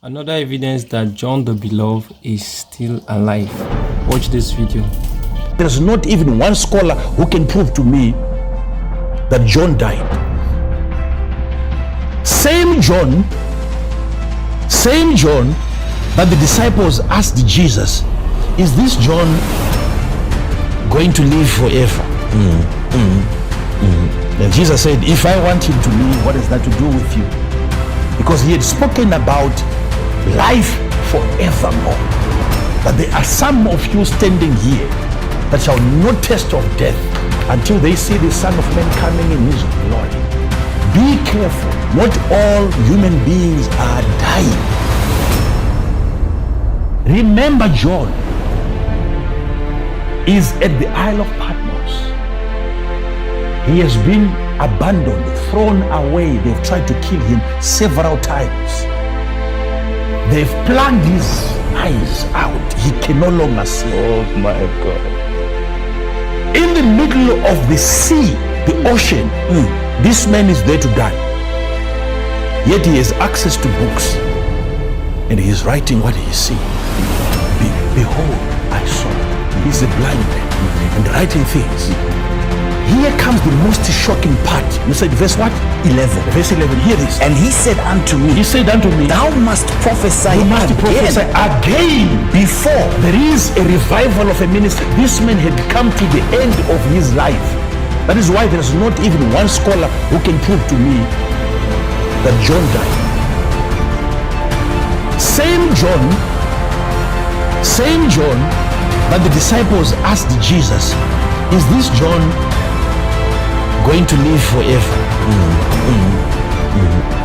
Another evidence that John the Beloved is still alive. Watch this video. There's not even one scholar who can prove to me that John died. Same John that the disciples asked Jesus, is this John going to live forever? And Jesus said, if I want him to live, what has that to do with you? Because he had spoken about life forevermore. But there are some of you standing here that shall not taste of death until they see the Son of Man coming in his glory. Be careful. Not all human beings are dying. Remember, John is at the Isle of Patmos. He has been abandoned, thrown away. They've tried to kill him several times. They've plugged his eyes out. He can no longer see. Oh my God. In the middle of the sea, the ocean, this man is there to die. Yet he has access to books. And he is writing what he sees. Behold, I saw. He's a blind man and writing things. Here comes the most shocking part. You said verse what? 11. Verse 11. Hear this. And he said unto me, Thou must prophesy you must prophesy again. before There is a revival of a ministry. This man had come to the end of his life. That is why there's not even one scholar who can prove to me that John died. Same John that the disciples asked Jesus, is this John going to live forever?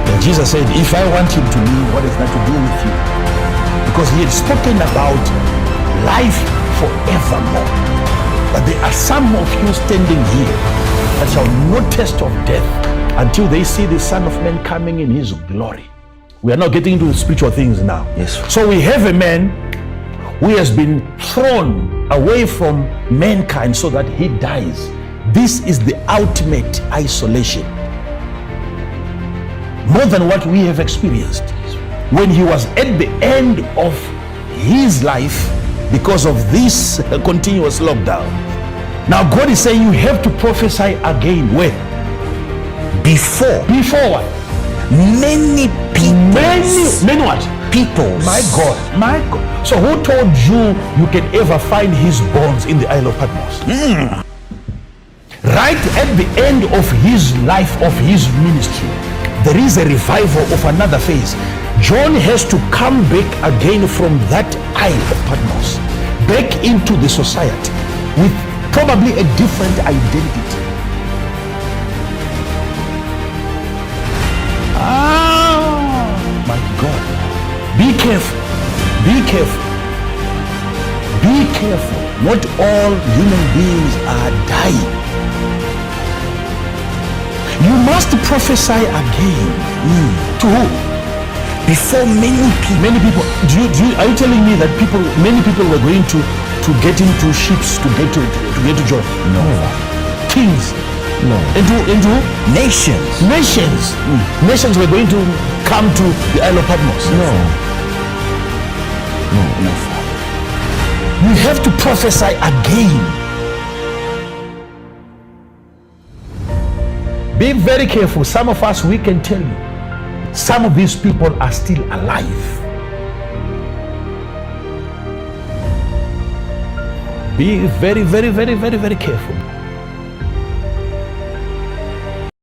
And Jesus said, if I want him to live, what has that to do with you? Because he had spoken about life forevermore. But there are some of you standing here that shall not taste of death until they see the Son of Man coming in his glory. We are now getting into the spiritual things now. Yes. So we have a man who has been thrown away from mankind so that he dies. This is the ultimate isolation. More than what we have experienced. When he was at the end of his life because of this continuous lockdown. Now God is saying you have to prophesy again. Where? Before what? many people. Many what? Peoples. My God. So who told you you can ever find his bones in the Isle of Patmos? Right at the end of his life, of his ministry, there is a revival of another phase. John has to come back again from that Isle of Patmos, back into the society with probably a different identity. My God. Be careful. Be careful. Be careful. Not all human beings are dying. You must prophesy again. To who? Before many people. Many people. Are you telling me that many people were going to get into ships to get to John? No. Kings. No. Into Nations. Nations were going to come to the Isle of Patmos. No. You have to prophesy again. Be very careful. Some of us, we can tell you, some of these people are still alive. Be very, very, very, very, very careful.